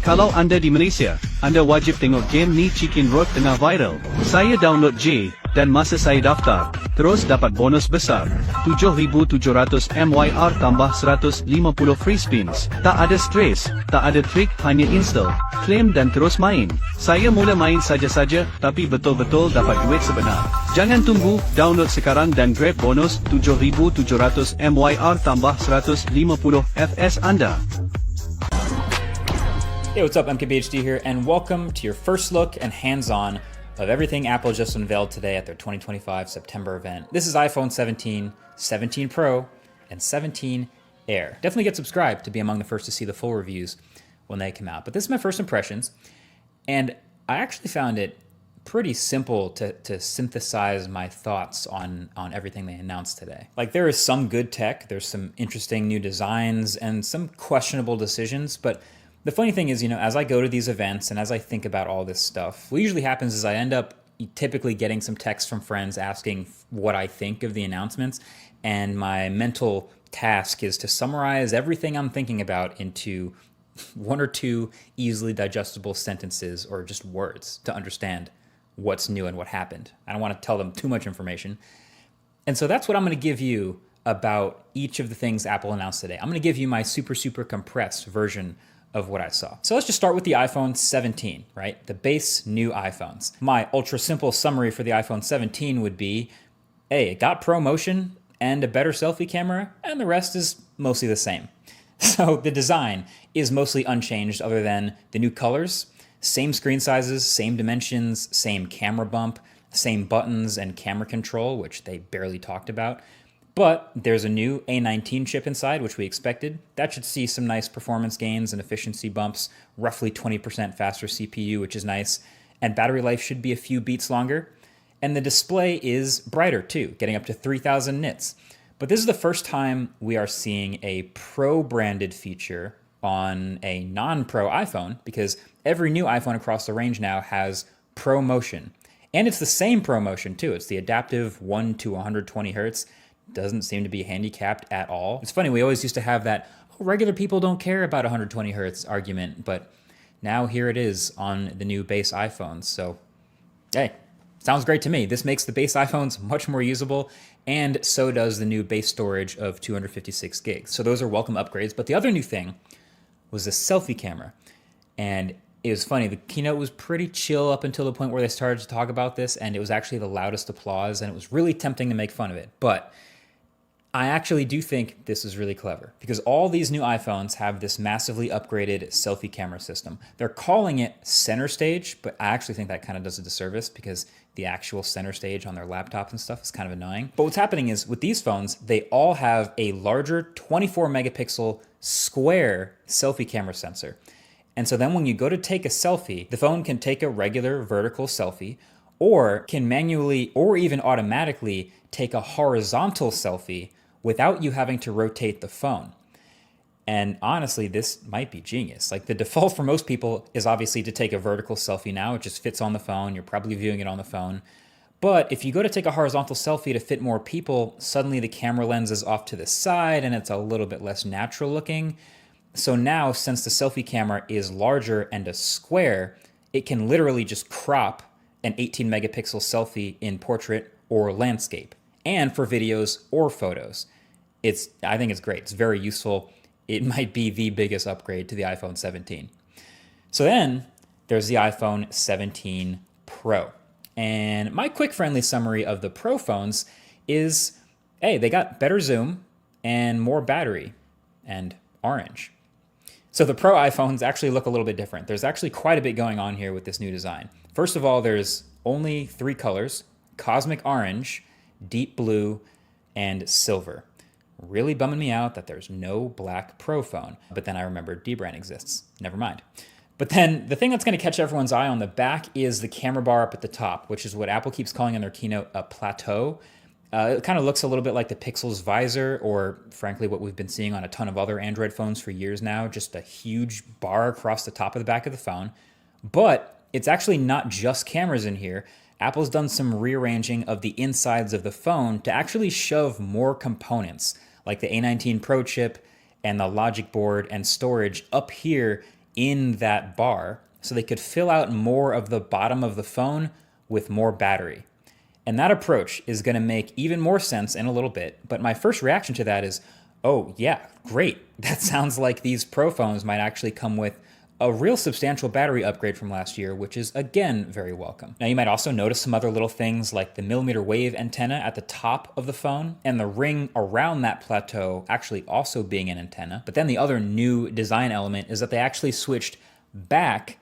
Kalau anda di Malaysia, anda wajib tengok game ni Chicken Road tengah viral. Saya download J, dan masa saya daftar, terus dapat bonus besar, 7,700 MYR tambah 150 free spins. Tak ada stres, tak ada trik, hanya install, claim dan terus main. Saya mula main saja-saja, tapi betul-betul dapat duit sebenar. Jangan tunggu, download sekarang dan grab bonus 7,700 MYR tambah 150 FS anda. Hey, what's up? MKBHD here, and welcome to your first look and hands-on of everything Apple just unveiled today at their 2025 September event. This is iPhone 17, 17 Pro, and 17 Air. Definitely get subscribed to be among the first to see the full reviews when they come out. But this is my first impressions, and I actually found it pretty simple to synthesize my thoughts on everything they announced today. Like, there is some good tech, there's some interesting new designs, and some questionable decisions, but the funny thing is, as I go to these events and as I think about all this stuff, what usually happens is I end up typically getting some texts from friends asking what I think of the announcements, and my mental task is to summarize everything I'm thinking about into one or two easily digestible sentences or just words to understand what's new and what happened. I don't want to tell them too much information. And so that's what I'm going to give you about each of the things Apple announced today. I'm going to give you my super compressed version of what I saw. So let's just start with the iPhone 17, right? The base new iPhones. My ultra simple summary for the iPhone 17 would be, hey, it got ProMotion and a better selfie camera, and the rest is mostly the same. So the design is mostly unchanged other than the new colors, same screen sizes, same dimensions, same camera bump, same buttons and camera control, which they barely talked about. But there's a new A19 chip inside, which we expected. That should see some nice performance gains and efficiency bumps, roughly 20% faster CPU, which is nice. And battery life should be a few beats longer. And the display is brighter too, getting up to 3,000 nits. But this is the first time we are seeing a Pro-branded feature on a non-Pro iPhone, because every new iPhone across the range now has ProMotion. And it's the same ProMotion too. It's the adaptive 1 to 120 hertz. Doesn't seem to be handicapped at all. It's funny, we always used to have that, regular people don't care about 120 hertz argument, but now here it is on the new base iPhones. So, hey, sounds great to me. This makes the base iPhones much more usable, and so does the new base storage of 256 gigs. So those are welcome upgrades. But the other new thing was the selfie camera. And it was funny, the keynote was pretty chill up until the point where they started to talk about this, and it was actually the loudest applause, and it was really tempting to make fun of it. But I actually do think this is really clever, because all these new iPhones have this massively upgraded selfie camera system. They're calling it center stage, but I actually think that kind of does a disservice, because the actual center stage on their laptops and stuff is kind of annoying. But what's happening is with these phones, they all have a larger 24 megapixel square selfie camera sensor. And so then when you go to take a selfie, the phone can take a regular vertical selfie, or can manually or even automatically take a horizontal selfie without you having to rotate the phone. And honestly, this might be genius. Like, the default for most people is obviously to take a vertical selfie now. It just fits on the phone. You're probably viewing it on the phone. But if you go to take a horizontal selfie to fit more people, suddenly the camera lens is off to the side and it's a little bit less natural looking. So now, since the selfie camera is larger and a square, it can literally just crop an 18 megapixel selfie in portrait or landscape, and for videos or photos. I think it's great. It's very useful. It might be the biggest upgrade to the iPhone 17. So then there's the iPhone 17 Pro. And my quick friendly summary of the Pro phones is, hey, they got better zoom and more battery and orange. So the Pro iPhones actually look a little bit different. There's actually quite a bit going on here with this new design. First of all, there's only 3 colors: cosmic orange, deep blue, and silver. Really bumming me out that there's no black Pro phone. But then I remembered dbrand exists. Never mind. But then the thing that's going to catch everyone's eye on the back is the camera bar up at the top, which is what Apple keeps calling in their keynote a plateau. It kind of looks a little bit like the Pixel's visor, or frankly what we've been seeing on a ton of other Android phones for years now, just a huge bar across the top of the back of the phone. But it's actually not just cameras in here. Apple's done some rearranging of the insides of the phone to actually shove more components, like the A19 Pro chip and the logic board and storage up here in that bar so they could fill out more of the bottom of the phone with more battery. And that approach is going to make even more sense in a little bit. But my first reaction to that is, oh yeah, great. That sounds like these Pro phones might actually come with a real substantial battery upgrade from last year, which is again very welcome. Now you might also notice some other little things like the millimeter wave antenna at the top of the phone and the ring around that plateau actually also being an antenna. But then the other new design element is that they actually switched back